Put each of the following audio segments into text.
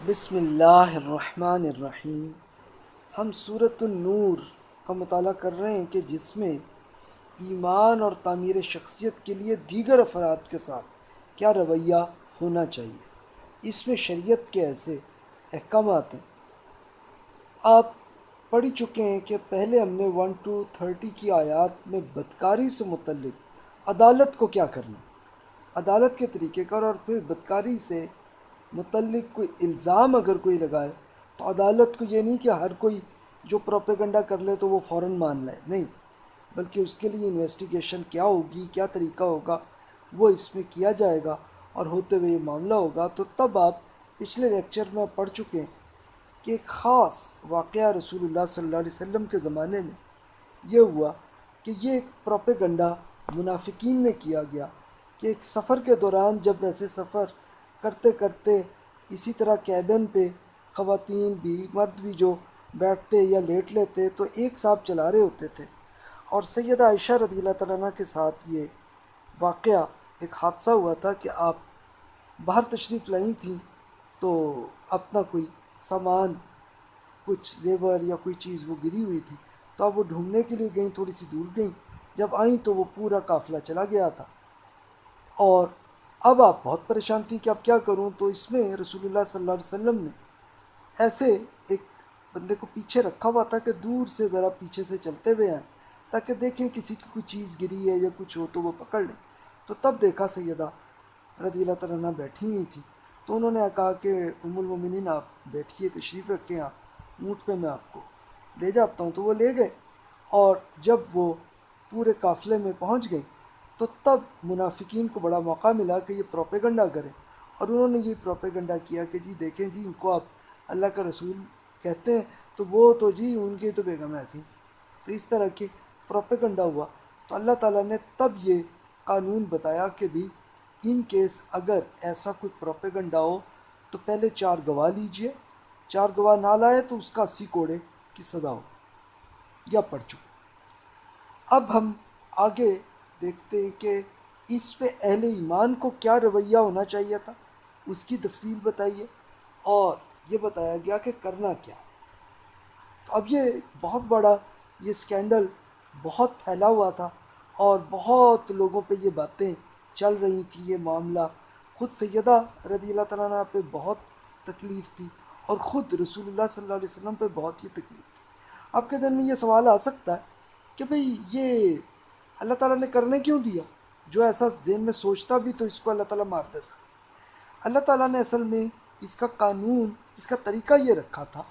بسم اللہ الرحمن الرحیم۔ ہم سورۃ النور کا مطالعہ کر رہے ہیں کہ جس میں ایمان اور تعمیر شخصیت کے لیے دیگر افراد کے ساتھ کیا رویہ ہونا چاہیے۔ اس میں شریعت کے ایسے احکامات ہیں۔ آپ پڑھ چکے ہیں کہ پہلے ہم نے 1 to 30 کی آیات میں بدکاری سے متعلق عدالت کو کیا کرنا، عدالت کے طریقے کار، اور پھر بدکاری سے متعلق کوئی الزام اگر کوئی لگائے تو عدالت کو یہ نہیں کہ ہر کوئی جو پروپیگنڈا کر لے تو وہ فوراً مان لے، نہیں، بلکہ اس کے لیے انویسٹیگیشن کیا ہوگی، کیا طریقہ ہوگا، وہ اس میں کیا جائے گا اور ہوتے ہوئے یہ معاملہ ہوگا۔ تو تب آپ پچھلے لیکچر میں پڑھ چکے ہیں کہ ایک خاص واقعہ رسول اللہ صلی اللہ علیہ وسلم کے زمانے میں یہ ہوا کہ یہ ایک پروپیگنڈا منافقین نے کیا گیا کہ ایک سفر کے دوران جب ایسے سفر کرتے کرتے اسی طرح کیبن پہ خواتین بھی مرد بھی جو بیٹھتے یا لیٹ لیتے تو ایک صاحب چلا رہے ہوتے تھے، اور سیدہ عائشہ رضی اللہ تعالیٰ عنہ کے ساتھ یہ واقعہ ایک حادثہ ہوا تھا کہ آپ باہر تشریف لائی تھیں تو اپنا کوئی سامان، کچھ زیور یا کوئی چیز وہ گری ہوئی تھی، تو اب وہ ڈھونڈنے کے لیے گئیں، تھوڑی سی دور گئیں، جب آئیں تو وہ پورا قافلہ چلا گیا تھا، اور اب آپ بہت پریشان تھیں کہ اب کیا کروں۔ تو اس میں رسول اللہ صلی اللہ علیہ وسلم نے ایسے ایک بندے کو پیچھے رکھا ہوا تھا کہ دور سے ذرا پیچھے سے چلتے ہوئے آئیں تاکہ دیکھیں کسی کی کوئی چیز گری ہے یا کچھ ہو تو وہ پکڑ لیں۔ تو تب دیکھا سیدہ رضی اللہ تعالیٰ عنہ بیٹھی ہوئی تھی، تو انہوں نے کہا کہ ام المومنین آپ بیٹھیے، تشریف رکھیں، آپ اونٹ پہ میں آپ کو لے جاتا ہوں۔ تو وہ لے گئے، اور جب وہ پورے قافلے میں پہنچ گئے تو تب منافقین کو بڑا موقع ملا کہ یہ پروپیگنڈا کریں، اور انہوں نے یہ پروپیگنڈا کیا کہ جی دیکھیں جی ان کو آپ اللہ کا رسول کہتے ہیں، تو وہ تو جی ان کی تو بیگم ایسی، تو اس طرح کی پروپیگنڈا ہوا۔ تو اللہ تعالیٰ نے تب یہ قانون بتایا کہ بھی ان کیس اگر ایسا کوئی پروپیگنڈا ہو تو پہلے 4 گواہ لیجئے، 4 گواہ نہ لائے تو اس کا 80 کوڑے کی سزا ہو، یا پڑ چکے۔ اب ہم آگے دیکھتے ہیں کہ اس پہ اہل ایمان کو کیا رویہ ہونا چاہیے تھا، اس کی تفصیل بتائیے، اور یہ بتایا گیا کہ کرنا کیا۔ تو اب یہ بہت بڑا یہ اسکینڈل بہت پھیلا ہوا تھا، اور بہت لوگوں پہ یہ باتیں چل رہی تھیں، یہ معاملہ خود سیدہ رضی اللہ تعالیٰ عنہ پہ بہت تکلیف تھی، اور خود رسول اللہ صلی اللہ علیہ وسلم پہ بہت ہی تکلیف تھی۔ آپ کے ذہن میں یہ سوال آ سکتا ہے کہ بھئی یہ اللہ تعالیٰ نے کرنے کیوں دیا؟ جو ایسا ذہن میں سوچتا بھی تو اس کو اللہ تعالیٰ مار دیتا۔ اللہ تعالیٰ نے اصل میں اس کا قانون، اس کا طریقہ یہ رکھا تھا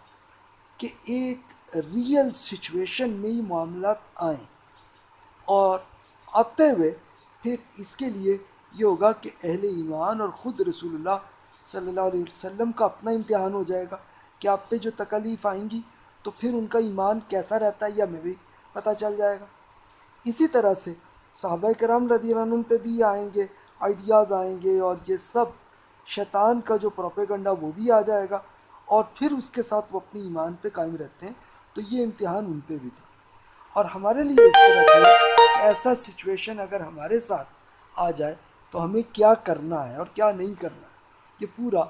کہ ایک ریئل سچویشن میں ہی معاملات آئیں، اور آتے ہوئے پھر اس کے لیے یہ ہوگا کہ اہل ایمان اور خود رسول اللہ صلی اللہ علیہ وسلم کا اپنا امتحان ہو جائے گا کہ آپ پہ جو تکالیف آئیں گی تو پھر ان کا ایمان کیسا رہتا ہے یہ ہمیں بھی پتہ چل جائے گا۔ اسی طرح سے صحابہ کرام رضی اللہ عنہم پہ بھی آئیں گے، آئیڈیاز آئیں گے، اور یہ سب شیطان کا جو پروپیگنڈا وہ بھی آ جائے گا، اور پھر اس کے ساتھ وہ اپنی ایمان پہ قائم رہتے ہیں، تو یہ امتحان ان پہ بھی تھا۔ اور ہمارے لیے اس طرح سے کہ ایسا سچویشن اگر ہمارے ساتھ آ جائے تو ہمیں کیا کرنا ہے اور کیا نہیں کرنا ہے، یہ پورا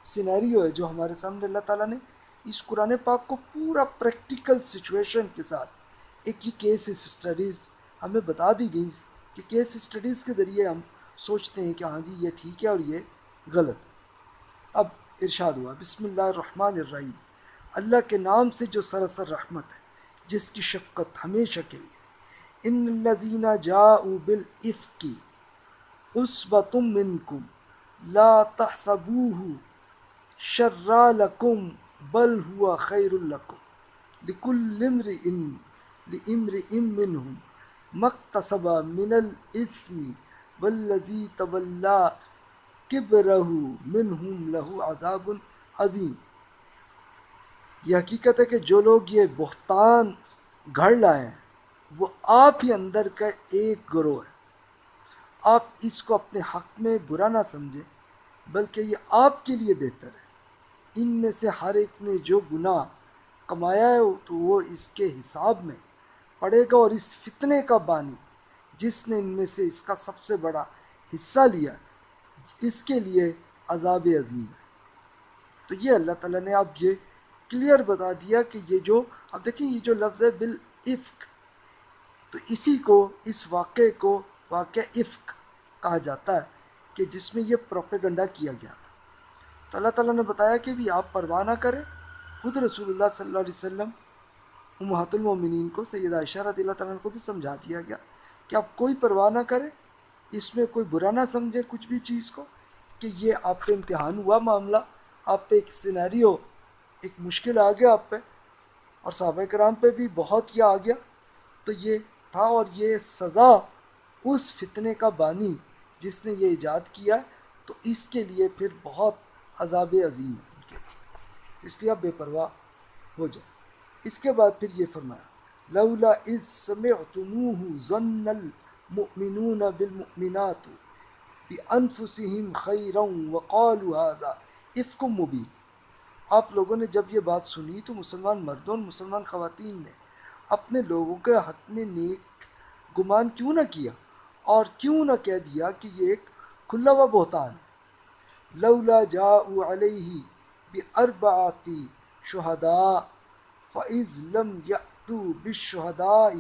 سینیریو ہے جو ہمارے سامنے اللہ تعالیٰ نے اس قرآن پاک کو پورا پریکٹیکل سچویشن کے ساتھ ایک یہ کیس اسٹڈیز ہمیں بتا دی گئی کہ کیس اسٹڈیز کے ذریعے ہم سوچتے ہیں کہ ہاں جی یہ ٹھیک ہے اور یہ غلط ہے۔ اب ارشاد ہوا بسم اللہ الرحمن الرحیم، اللہ کے نام سے جو سراسر رحمت ہے، جس کی شفقت ہمیشہ کے لیے۔ ان الذین جاءوا بالافک عصبۃ منکم لا تحسبوه شرا لکم بل هو خیر لکم لکل امرئ منہم ما اکتسب من الاثم والذی تولی کبرہ منہم لہ عذاب عظیم۔ یہ حقیقت ہے کہ جو لوگ یہ بہتان گھڑ لائے ہیں وہ آپ ہی اندر کا ایک گروہ ہے۔ آپ اس کو اپنے حق میں برا نہ سمجھیں، بلکہ یہ آپ کے لیے بہتر ہے۔ ان میں سے ہر ایک نے جو گناہ کمایا ہے تو وہ اس کے حساب میں پڑے گا، اور اس فتنے کا بانی جس نے ان میں سے اس کا سب سے بڑا حصہ لیا اس کے لیے عذاب عظیم ہے۔ تو یہ اللہ تعالیٰ نے اب یہ کلیئر بتا دیا کہ یہ جو اب دیکھیں یہ جو لفظ ہے بالافک، تو اسی کو اس واقعے کو واقعہ افک کہا جاتا ہے کہ جس میں یہ پروپیگنڈا کیا گیا تھا۔ تو اللہ تعالیٰ نے بتایا کہ بھی آپ پرواہ نہ کریں، خود رسول اللہ صلی اللہ علیہ وسلم امہات المومنین کو سیدہ عائشہ رضی اللہ تعالیٰ عنہ کو بھی سمجھا دیا گیا کہ آپ کوئی پرواہ نہ کریں، اس میں کوئی برا نہ سمجھے کچھ بھی چیز کو، کہ یہ آپ پہ امتحان ہوا معاملہ، آپ پہ ایک سینیریو، ایک مشکل آ گیا آپ پہ، اور صحابہ کرام پہ بھی بہت یہ آ گیا، تو یہ تھا، اور یہ سزا اس فتنے کا بانی جس نے یہ ایجاد کیا، تو اس کے لیے پھر بہت عذاب عظیم ہے ان کے لیے، اس لیے آپ بے پرواہ ہو جائیں۔ اس کے بعد پھر یہ فرمایا لولا اذ سمعتموہ ظن المؤمنون بالمؤمنات بانفسہم خیرا وقالوا ھذا افک مبین۔ آپ لوگوں نے جب یہ بات سنی تو مسلمان مردوں اور مسلمان خواتین نے اپنے لوگوں کے حق میں نیک گمان کیوں نہ کیا اور کیوں نہ کہہ دیا کہ یہ ایک کھلا ہوا بہتان ہے۔ لولا جاءوا علیہ باربعۃ شہداء فاذ لم یأتوا بالشہداء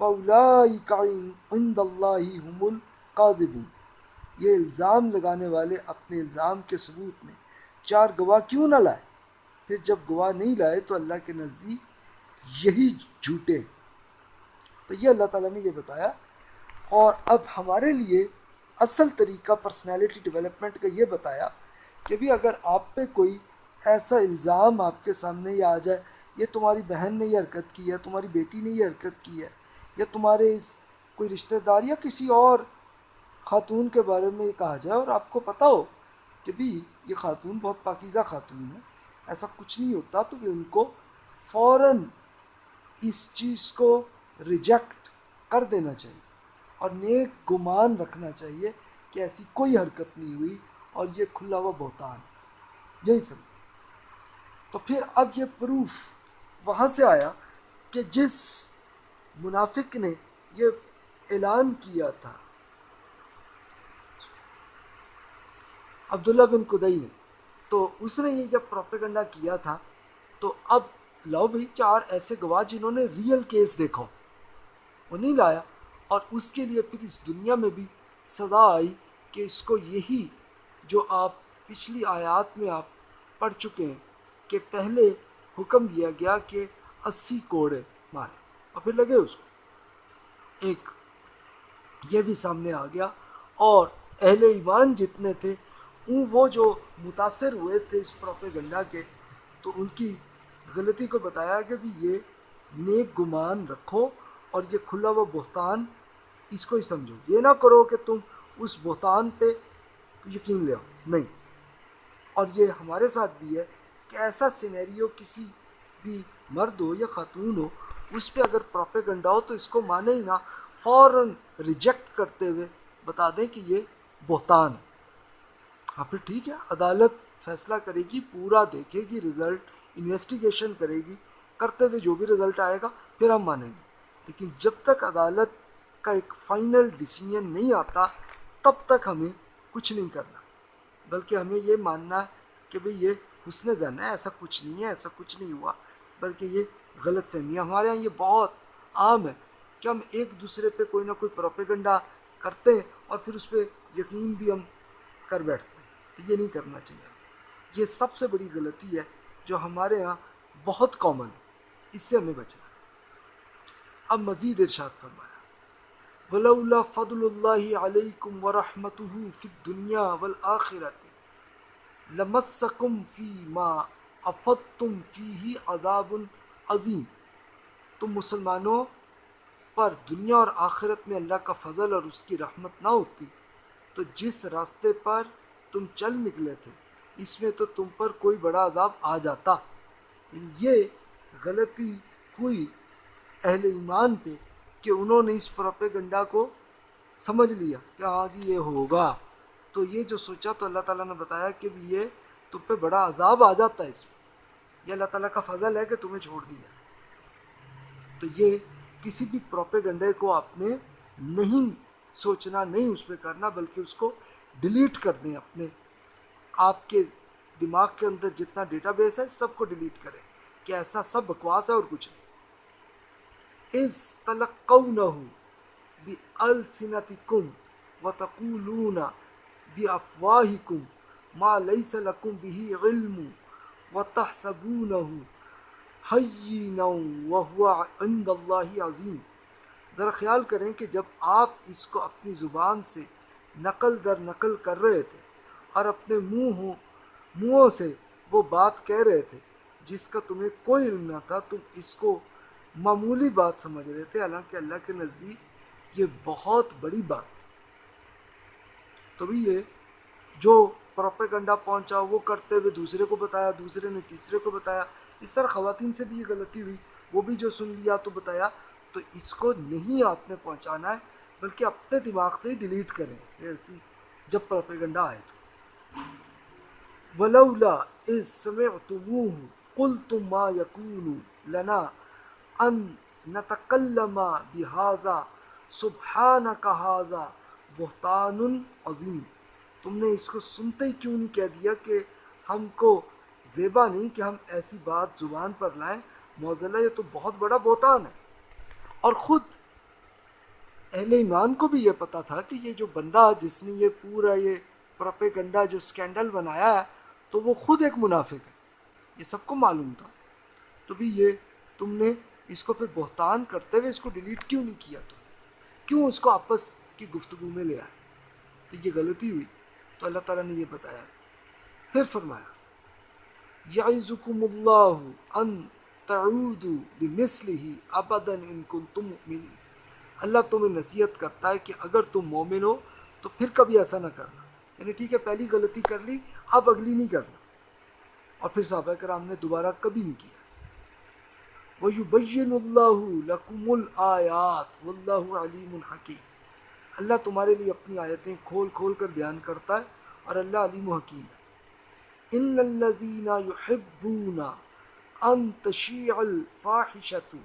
فاولئک عند اللہ هم الکاذبون۔ یہ الزام لگانے والے اپنے الزام کے ثبوت میں 4 گواہ کیوں نہ لائے، پھر جب گواہ نہیں لائے تو اللہ کے نزدیک یہی جھوٹے۔ تو یہ اللہ تعالیٰ نے یہ بتایا، اور اب ہمارے لیے اصل طریقہ پرسنالٹی ڈیولپمنٹ کا یہ بتایا کہ بھی اگر آپ پہ کوئی ایسا الزام آپ کے سامنے یہ آ جائے، یہ تمہاری بہن نے یہ حرکت کی ہے، تمہاری بیٹی نے یہ حرکت کی ہے، یا تمہارے کوئی رشتہ دار یا کسی اور خاتون کے بارے میں یہ کہا جائے، اور آپ کو پتہ ہو کہ بھی یہ خاتون بہت پاکیزہ خاتون ہے، ایسا کچھ نہیں ہوتا، تو بھی ان کو فوراً اس چیز کو ریجیکٹ کر دینا چاہیے اور نیک گمان رکھنا چاہیے کہ ایسی کوئی حرکت نہیں ہوئی اور یہ کھلا ہوا بہتان ہے، یہی سب۔ تو پھر اب یہ پروف وہاں سے آیا کہ جس منافق نے یہ اعلان کیا تھا عبداللہ بن قدئی نے، تو اس نے یہ جب پروپیگنڈا کیا تھا، تو اب لاؤ بھائی 4 ایسے گواہ جنہوں نے ریئل کیس دیکھا، وہ نہیں لایا، اور اس کے لیے پھر اس دنیا میں بھی سزا آئی کہ اس کو یہی جو آپ پچھلی آیات میں آپ پڑھ چکے ہیں کہ پہلے حکم دیا گیا کہ 80 کوڑے مارے اور پھر لگے اس کو، ایک یہ بھی سامنے آ گیا، اور اہل ایمان جتنے تھے وہ جو متاثر ہوئے تھے اس پروپیگنڈا کے، تو ان کی غلطی کو بتایا کہ بھی یہ نیک گمان رکھو اور یہ کھلا ہوا بہتان اس کو ہی سمجھو، یہ نہ کرو کہ تم اس بہتان پہ یقین لے آؤ، نہیں۔ اور یہ ہمارے ساتھ بھی ہے کہ ایسا سینیریو کسی بھی مرد ہو یا خاتون ہو، اس پہ اگر پروپیگنڈا ہو تو اس کو مانے ہی نہ، فوراً ریجیکٹ کرتے ہوئے بتا دیں کہ یہ بہتان ہے۔ ہاں پھر ٹھیک ہے، عدالت فیصلہ کرے گی، پورا دیکھے گی، رزلٹ انویسٹیگیشن کرے گی، کرتے ہوئے جو بھی رزلٹ آئے گا پھر ہم مانیں گے، لیکن جب تک عدالت کا ایک فائنل ڈیسیژن نہیں آتا تب تک ہمیں کچھ نہیں کرنا، بلکہ ہمیں یہ ماننا ہے کہ بھئی یہ حسن ظن ہے، ایسا کچھ نہیں ہے، ایسا کچھ نہیں ہوا، بلکہ یہ غلط فہمی ہے۔ ہمارے ہاں یہ بہت عام ہے کہ ہم ایک دوسرے پہ کوئی نہ کوئی پروپیگنڈا کرتے ہیں اور پھر اس پہ یقین بھی ہم کر بیٹھتے ہیں، تو یہ نہیں کرنا چاہیے۔ یہ سب سے بڑی غلطی ہے جو ہمارے ہاں بہت کامن ہے، اس سے ہمیں بچنا ہے۔ اب مزید ارشاد فرمایا وَلَوْلَا فَضْلُ اللَّهِ عَلَيْكُمْ وَرَحْمَتُهُ فِي الدُّنْيَا وَالْآخِرَةِ لَمَسَّكُمْ فِي مَا أَفَضْتُمْ فِيهِ عَذَابٌ عَظِيمٌ۔ تم مسلمانوں پر دنیا اور آخرت میں اللہ کا فضل اور اس کی رحمت نہ ہوتی تو جس راستے پر تم چل نکلے تھے اس میں تو تم پر کوئی بڑا عذاب آ جاتا۔ یہ غلطی ہوئی اہل ایمان پہ کہ انہوں نے اس پروپیگنڈا کو سمجھ لیا کہ ہاں جی یہ ہوگا، تو یہ جو سوچا تو اللہ تعالیٰ نے بتایا کہ بھی یہ تم پہ بڑا عذاب آ جاتا ہے، اس میں یہ اللہ تعالیٰ کا فضل ہے کہ تمہیں چھوڑ دیا۔ تو یہ کسی بھی پروپیگنڈے کو آپ نے نہیں سوچنا، نہیں اس پہ کرنا، بلکہ اس کو ڈیلیٹ کر دیں اپنے آپ کے دماغ کے اندر جتنا ڈیٹا بیس ہے سب کو ڈیلیٹ کرے کہ ایسا سب بکواس ہے اور کچھ نہیں۔ اِذ تَلَقَّوْنَهُ بِأَلْسِنَتِكُمْ وَتَقُولُونَ بِأَفْوَاهِكُمْ مَا لَيْسَ لَكُمْ بِهِ عِلْمٌ وَتَحْسَبُونَهُ هَيِّنًا وَهُوَ عِندَ اللَّهِ عَظِيمٌ۔ ذرا خیال کریں کہ جب آپ اس کو اپنی زبان سے نقل در نقل کر رہے تھے اور اپنے منہوں سے وہ بات کہہ رہے تھے جس کا تمہیں کوئی علم نہ تھا، تم اس کو معمولی بات سمجھ رہے تھے، حالانکہ اللہ کے نزدیک یہ بہت بڑی بات تھی۔ تو بھی یہ جو پروپیگنڈا پہنچا وہ کرتے ہوئے دوسرے کو بتایا، دوسرے نے تیسرے کو بتایا، اس طرح خواتین سے بھی یہ غلطی ہوئی، وہ بھی جو سن لیا تو بتایا۔ تو اس کو نہیں آپ نے پہنچانا ہے، بلکہ اپنے دماغ سے ہی ڈیلیٹ کریں ایسی جب پروپیگنڈا آئے تو۔ وَلَوْلَا إِذْ سَمِعْتُمُوهُ قُلْتُمْ مَا يَكُونُ لَنَا أَن نَتَكَلَّمَ بِهَذَا سُبْحَانَكَ هَذَا بُهْتَانٌ عَظِيمٌ۔ تم نے اس کو سنتے ہی کیوں نہیں کہہ دیا کہ ہم کو زیبا نہیں کہ ہم ایسی بات زبان پر لائیں، معذلہ یہ تو بہت بڑا بہتان ہے۔ اور خود اہل ایمان کو بھی یہ پتا تھا کہ یہ جو بندہ جس نے یہ پورا یہ پروپیگنڈا جو سکینڈل بنایا ہے تو وہ خود ایک منافق ہے، یہ سب کو معلوم تھا۔ تو بھی یہ تم نے اس کو پھر بہتان کرتے ہوئے اس کو ڈیلیٹ کیوں نہیں کیا، تم کیوں اس کو آپس کی گفتگو میں لے آئے؟ تو یہ غلطی ہوئی، تو اللہ تعالیٰ نے یہ بتایا۔ پھر فرمایا یعظکم اللہ ان تعودوا لمثلہ ابدا ان کنتم مؤمنین۔ اللہ تمہیں نصیحت کرتا ہے کہ اگر تم مومن ہو تو پھر کبھی ایسا نہ کرنا، یعنی ٹھیک ہے پہلی غلطی کر لی، اب اگلی نہیں کرنا۔ اور پھر صحابہ کرام نے دوبارہ کبھی نہیں کیا ایسا۔ وَيُبَيِّنُ اللَّهُ لَكُمُ الْآيَاتِ وَاللَّهُ عَلِيمٌ حَكِيمٌ۔ اللہ تمہارے لیے اپنی آیتیں کھول کھول کر بیان کرتا ہے اور اللہ علیم و حکیم ہے۔ إِنَّ الَّذِينَ يُحِبُّونَ أَن تَشِيعَ الْفَاحِشَةُ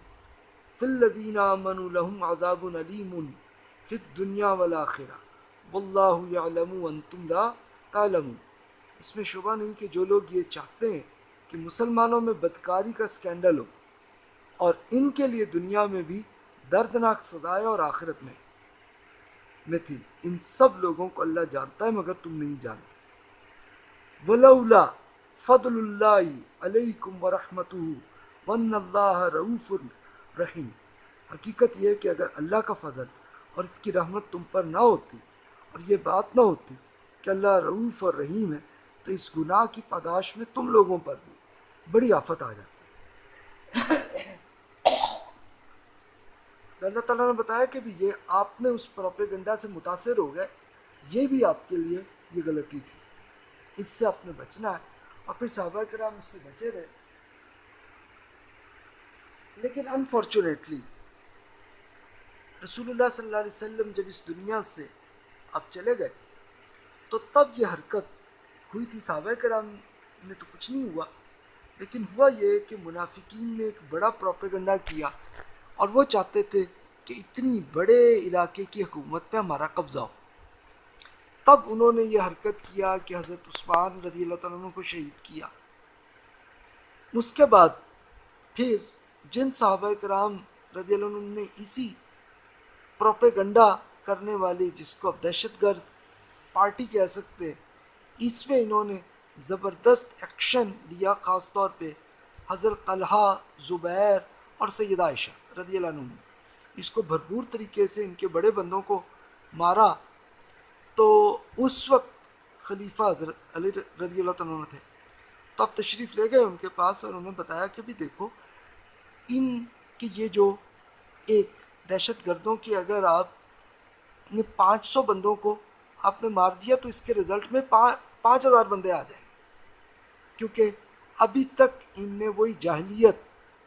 فِي الَّذِينَ آمَنُوا لَهُمْ عَذَابٌ أَلِيمٌ فِي الدُّنْيَا وَالْآخِرَةِ وَاللَّهُ يَعْلَمُ وَأَنْتُمْ لَا تَعْلَمُونَ۔ اس میں شبہ نہیں کہ جو لوگ یہ چاہتے ہیں کہ مسلمانوں میں بدکاری کا سکینڈل ہو اور ان کے لیے دنیا میں بھی دردناک سزائے اور آخرت میں تھی، ان سب لوگوں کو اللہ جانتا ہے مگر تم نہیں جانتے۔ وَلَوْلَا فَضْلُ اللَّهِ عَلَيْكُمْ وَرَحْمَتُهُ وَأَنَّ اللَّهَ رَءُوفٌ رَحِيمٌ۔ حقیقت یہ ہے کہ اگر اللہ کا فضل اور اس کی رحمت تم پر نہ ہوتی اور یہ بات نہ ہوتی کہ اللہ رؤوف اور رحیم ہے، تو اس گناہ کی پاداش میں تم لوگوں پر بھی بڑی آفت آ جاتی۔ اللہ تعالیٰ نے بتایا کہ بھی یہ آپ نے اس پروپیگنڈا سے متاثر ہو گئے، یہ بھی آپ کے لیے یہ غلطی تھی، اس سے آپ نے بچنا ہے۔ اور پھر صحابہ کرام اس سے بچے رہے، لیکن انفارچونیٹلی رسول اللہ صلی اللہ علیہ وسلم جب اس دنیا سے اب چلے گئے تو تب یہ حرکت ہوئی تھی۔ صحابہ کرام نے تو کچھ نہیں ہوا، لیکن ہوا یہ کہ منافقین نے ایک بڑا پروپیگنڈا کیا اور وہ چاہتے تھے کہ اتنی بڑے علاقے کی حکومت پہ ہمارا قبضہ ہو۔ تب انہوں نے یہ حرکت کیا کہ حضرت عثمان رضی اللہ تعالیٰ عنہ کو شہید کیا۔ اس کے بعد پھر جن صحابہ کرام رضی اللہ عنہ نے اسی پروپیگنڈا کرنے والی، جس کو اب دہشت گرد پارٹی کہہ سکتے ہیں، اس میں انہوں نے زبردست ایکشن لیا، خاص طور پہ حضرت طلحہ، زبیر اور سیدہ عائشہ رضی اللہ عنہ نے اس کو بھرپور طریقے سے ان کے بڑے بندوں کو مارا۔ تو اس وقت خلیفہ حضرت علی رضی اللہ عنہ تھے، تو اب تشریف لے گئے ان کے پاس اور انہوں نے بتایا کہ بھی دیکھو ان کی یہ جو ایک دہشت گردوں کی اگر آپ نے 500 بندوں کو آپ نے مار دیا تو اس کے رزلٹ میں 5000 بندے آ جائیں گے، کیونکہ ابھی تک ان میں وہی جاہلیت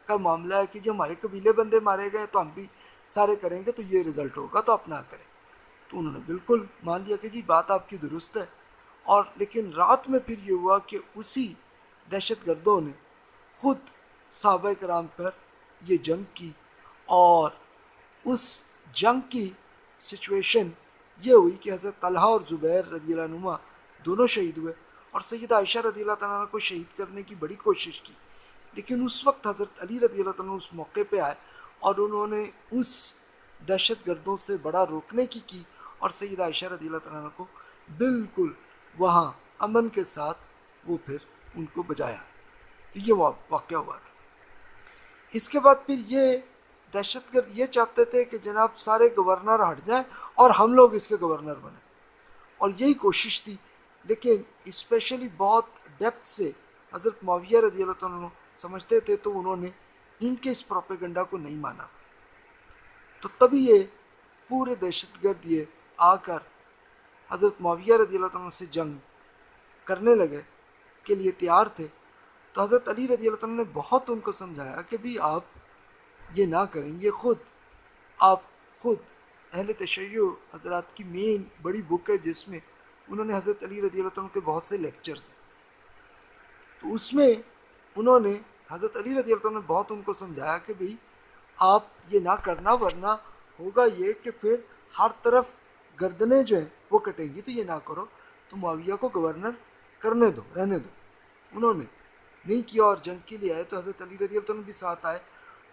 کا معاملہ ہے کہ جو ہمارے قبیلے بندے مارے گئے تو ہم بھی سارے کریں گے، تو یہ رزلٹ ہوگا تو اپنا کریں۔ تو انہوں نے بالکل مان لیا کہ جی بات آپ کی درست ہے۔ اور لیکن رات میں پھر یہ ہوا کہ اسی دہشت گردوں نے خود صحابہ کرام پر یہ جنگ کی، اور اس جنگ کی سچویشن یہ ہوئی کہ حضرت طلحہ اور زبیر رضی اللہ عنہما دونوں شہید ہوئے، اور سیدہ عائشہ رضی اللہ تعالیٰ عنہ کو شہید کرنے کی بڑی کوشش کی، لیکن اس وقت حضرت علی رضی اللہ تعالیٰ عنہ اس موقع پہ آئے اور انہوں نے اس دہشت گردوں سے بڑا روکنے کی اور سیدہ عائشہ رضی اللہ تعالیٰ عنہ کو بالکل وہاں امن کے ساتھ وہ پھر ان کو بجایا۔ تو یہ واقعہ ہوا تھا۔ اس کے بعد پھر یہ دہشت گرد یہ چاہتے تھے کہ جناب سارے گورنر ہٹ جائیں اور ہم لوگ اس کے گورنر بنیں، اور یہی کوشش تھی، لیکن اسپیشلی بہت ڈیپتھ سے حضرت معاویہ رضی اللہ عنہ سمجھتے تھے، تو انہوں نے ان کے اس پروپیگنڈا کو نہیں مانا۔ تو تبھی یہ پورے دہشت گرد یہ آ کر حضرت معاویہ رضی اللہ عنہ سے جنگ کرنے لگے کے لیے تیار تھے۔ تو حضرت علی رضی اللہ عنہ نے بہت ان کو سمجھایا کہ بھی آپ یہ نہ کریں، یہ آپ خود اہل تشیع حضرات کی مین بڑی بک ہے جس میں انہوں نے حضرت علی رضی اللہ عنہ کے بہت سے لیکچرز ہیں، تو اس میں انہوں نے حضرت علی رضی اللہ عنہ نے بہت ان کو سمجھایا کہ بھئی آپ یہ نہ کرنا، ورنہ ہوگا یہ کہ پھر ہر طرف گردنیں جو ہیں وہ کٹیں گی، تو یہ نہ کرو، تو معاویہ کو گورنر کرنے دو، رہنے دو۔ انہوں نے نہیں کیا اور جنگ کے لیے آئے، تو حضرت علی رضی اللہ عنہ بھی ساتھ آئے،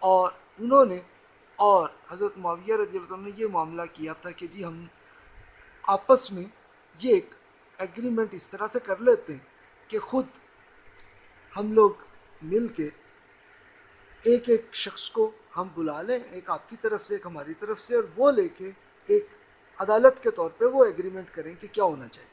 اور انہوں نے اور حضرت معاویہ رضی اللہ عنہ نے یہ معاملہ کیا تھا کہ جی ہم آپس میں یہ ایک ایگریمنٹ اس طرح سے کر لیتے ہیں کہ خود ہم لوگ مل کے ایک ایک شخص کو ہم بلا لیں، ایک آپ کی طرف سے ایک ہماری طرف سے، اور وہ لے کے ایک عدالت کے طور پہ وہ ایگریمنٹ کریں کہ کیا ہونا چاہیے۔